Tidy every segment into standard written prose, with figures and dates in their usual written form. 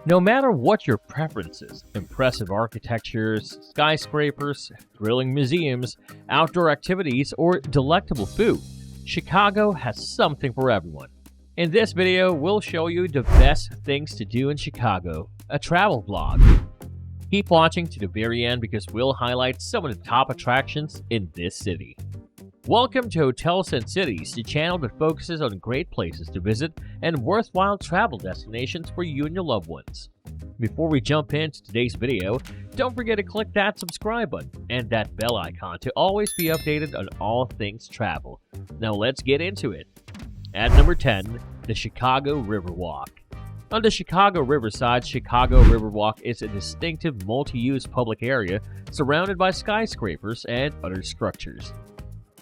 No matter what your preferences, impressive architectures, skyscrapers, thrilling museums, outdoor activities, or delectable food, Chicago has something for everyone. In this video, we'll show you the best things to do in Chicago, a travel vlog. Keep watching to the very end because we'll highlight some of the top attractions in this city. Welcome to Hotels and Cities, the channel that focuses on great places to visit and worthwhile travel destinations for you and your loved ones. Before we jump into today's video, don't forget to click that subscribe button and that bell icon to always be updated on all things travel. Now let's get into it. At number 10, the Chicago Riverwalk. On the Chicago Riverside, Chicago Riverwalk is a distinctive multi-use public area surrounded by skyscrapers and other structures.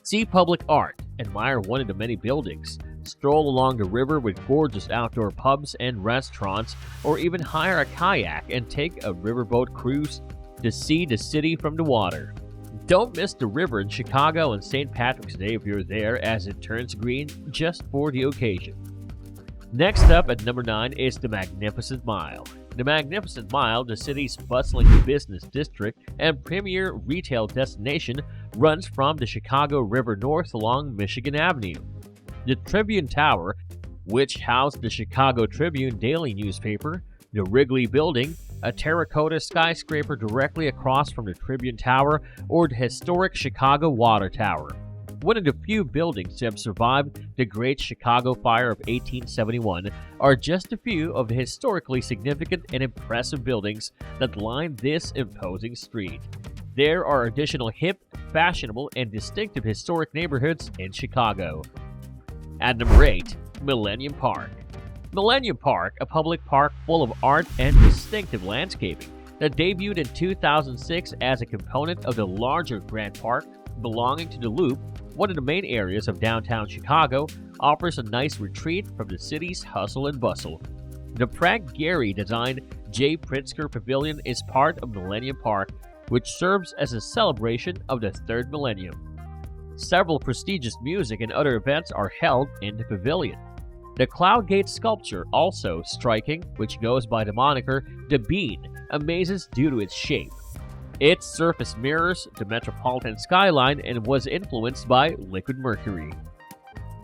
See public art, admire one of the many buildings, stroll along the river with gorgeous outdoor pubs and restaurants, or even hire a kayak and take a riverboat cruise to see the city from the water. Don't miss the river in Chicago on St. Patrick's Day if you're there, as it turns green just for the occasion. Next up at number 9 is the Magnificent Mile. The Magnificent Mile, the city's bustling business district and premier retail destination, runs from the Chicago River north along Michigan Avenue. The Tribune Tower, which housed the Chicago Tribune daily newspaper, the Wrigley Building, a terracotta skyscraper directly across from the Tribune Tower, or the historic Chicago Water Tower. One of the few buildings to have survived the Great Chicago Fire of 1871 are just a few of the historically significant and impressive buildings that line this imposing street. There are additional hip, fashionable, and distinctive historic neighborhoods in Chicago. At number 8, Millennium Park. Millennium Park, a public park full of art and distinctive landscaping that debuted in 2006 as a component of the larger Grant Park belonging to the Loop, one of the main areas of downtown Chicago, offers a nice retreat from the city's hustle and bustle. The Frank Gehry-designed J. Pritzker Pavilion is part of Millennium Park, which serves as a celebration of the third millennium. Several prestigious music and other events are held in the pavilion. The Cloud Gate sculpture, also striking, which goes by the moniker The Bean, amazes due to its shape. Its surface mirrors the metropolitan skyline and was influenced by liquid mercury.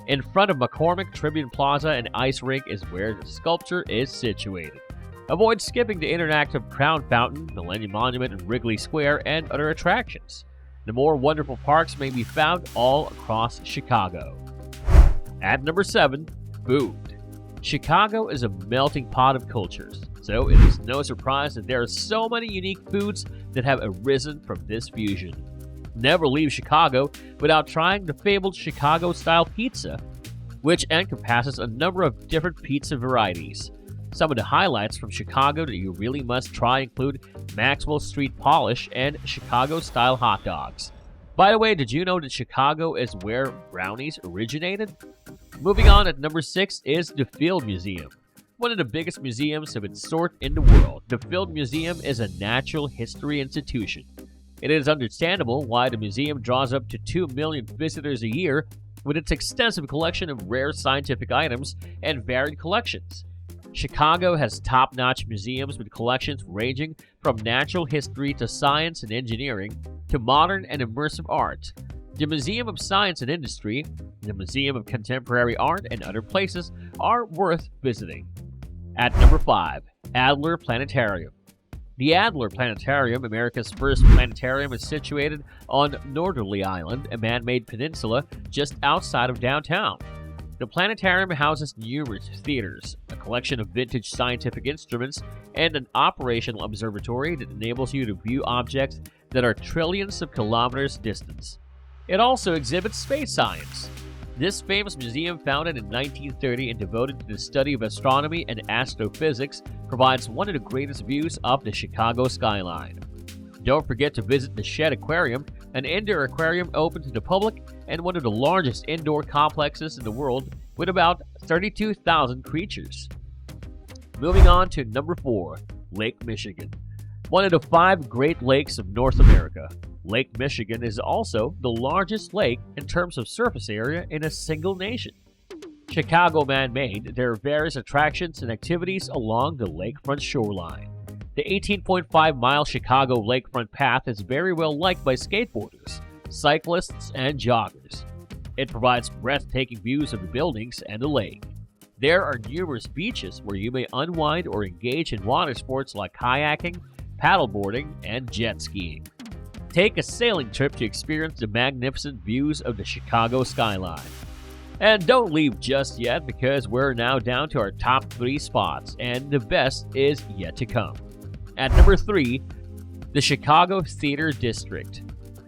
In front of McCormick, Tribune Plaza, and Ice Rink is where the sculpture is situated. Avoid skipping the interactive Crown Fountain, Millennium Monument, and Wrigley Square, and other attractions. The more wonderful parks may be found all across Chicago. At number 7, food. Chicago is a melting pot of cultures, so it is no surprise that there are so many unique foods that have arisen from this fusion. Never leave Chicago without trying the fabled Chicago-style pizza, which encompasses a number of different pizza varieties. Some of the highlights from Chicago that you really must try include Maxwell Street Polish and Chicago-style hot dogs. By the way, did you know that Chicago is where brownies originated? Moving on, at number 6 is the Field Museum. One of the biggest museums of its sort in the world, the Field Museum is a natural history institution. It is understandable why the museum draws up to 2 million visitors a year with its extensive collection of rare scientific items and varied collections. Chicago has top-notch museums with collections ranging from natural history to science and engineering to modern and immersive art. The Museum of Science and Industry, the Museum of Contemporary Art, and other places are worth visiting. At number 5, Adler Planetarium. The Adler Planetarium, America's first planetarium, is situated on Northerly Island, a man-made peninsula just outside of downtown. The planetarium houses numerous theaters, a collection of vintage scientific instruments, and an operational observatory that enables you to view objects that are trillions of kilometers distant. It also exhibits space science. This famous museum, founded in 1930 and devoted to the study of astronomy and astrophysics, provides one of the greatest views of the Chicago skyline. Don't forget to visit the Shed Aquarium, an indoor aquarium open to the public and one of the largest indoor complexes in the world with about 32,000 creatures. Moving on to number 4, Lake Michigan. One of the 5 Great Lakes of North America, Lake Michigan is also the largest lake in terms of surface area in a single nation. Chicago man-made, there are various attractions and activities along the lakefront shoreline. The 18.5-mile Chicago lakefront path is very well liked by skateboarders, cyclists, and joggers. It provides breathtaking views of the buildings and the lake. There are numerous beaches where you may unwind or engage in water sports like kayaking, paddleboarding, and jet skiing. Take a sailing trip to experience the magnificent views of the Chicago skyline. And don't leave just yet, because we're now down to our top 3 spots, and the best is yet to come. At number 3, the Chicago Theater District.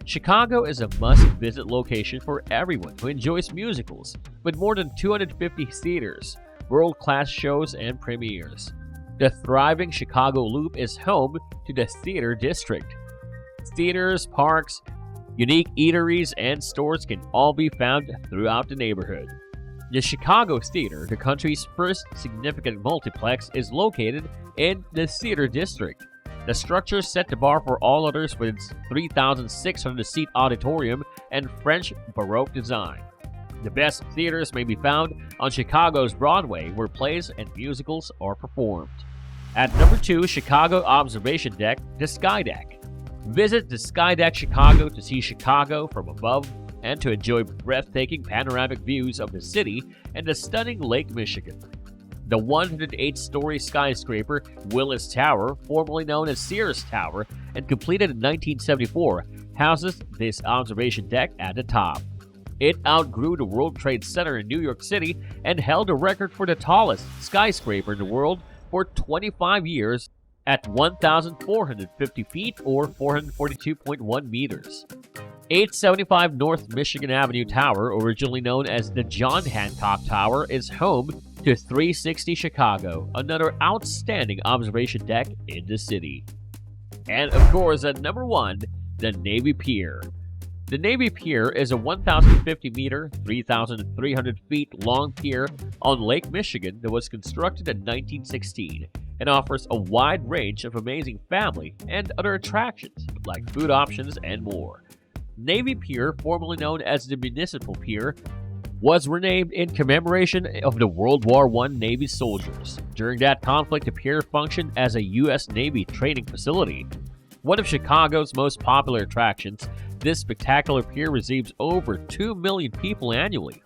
Chicago is a must-visit location for everyone who enjoys musicals, with more than 250 theaters, world-class shows, and premieres. The thriving Chicago Loop is home to the Theater District. Theaters, parks, unique eateries, and stores can all be found throughout the neighborhood. The Chicago Theater, the country's first significant multiplex, is located in the Theater District. The structure set the bar for all others with its 3,600-seat auditorium and French Baroque design. The best theaters may be found on Chicago's Broadway, where plays and musicals are performed. At number 2, Chicago Observation Deck, the Sky Deck. Visit the Sky Deck Chicago to see Chicago from above and to enjoy breathtaking panoramic views of the city and the stunning Lake Michigan. The 108-story skyscraper Willis Tower, formerly known as Sears Tower and completed in 1974, houses this observation deck at the top. It outgrew the World Trade Center in New York City and held a record for the tallest skyscraper in the world for 25 years at 1,450 feet or 442.1 meters. 875 North Michigan Avenue Tower, originally known as the John Hancock Tower, is home to 360 Chicago, another outstanding observation deck in the city. And of course, at number 1, the Navy Pier. The Navy Pier is a 1,050-meter, 3,300 feet long pier on Lake Michigan that was constructed in 1916 and offers a wide range of amazing family and other attractions like food options and more. Navy Pier, formerly known as the Municipal Pier, was renamed in commemoration of the World War I Navy soldiers. During that conflict, the pier functioned as a U.S. Navy training facility. One of Chicago's most popular attractions, this spectacular pier receives over 2 million people annually.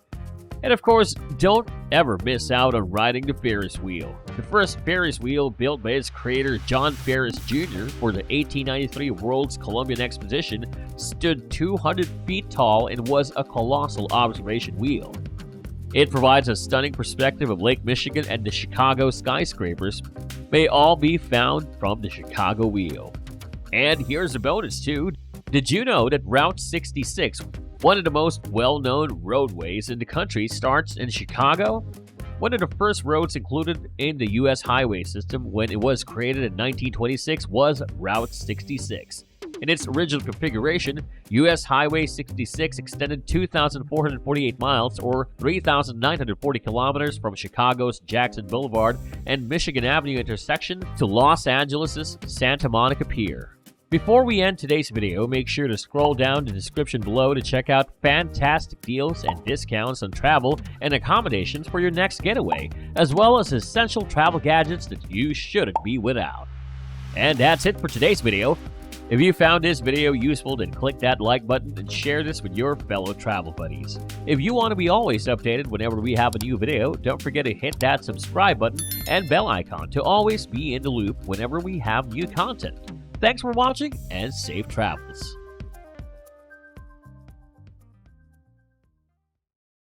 And of course, don't ever miss out on riding the Ferris wheel. The first Ferris wheel, built by its creator John Ferris Jr. for the 1893 World's Columbian Exposition, stood 200 feet tall and was a colossal observation wheel. It provides a stunning perspective of Lake Michigan, and the Chicago skyscrapers may all be found from the Chicago wheel. And here's a bonus too. Did you know that Route 66, one of the most well-known roadways in the country, starts in Chicago? One of the first roads included in the U.S. highway system when it was created in 1926 was Route 66. In its original configuration, U.S. Highway 66 extended 2,448 miles or 3,940 kilometers from Chicago's Jackson Boulevard and Michigan Avenue intersection to Los Angeles' Santa Monica Pier. Before we end today's video, make sure to scroll down the description below to check out fantastic deals and discounts on travel and accommodations for your next getaway, as well as essential travel gadgets that you shouldn't be without. And that's it for today's video. If you found this video useful, then click that like button and share this with your fellow travel buddies. If you want to be always updated whenever we have a new video, don't forget to hit that subscribe button and bell icon to always be in the loop whenever we have new content. Thanks for watching, and safe travels.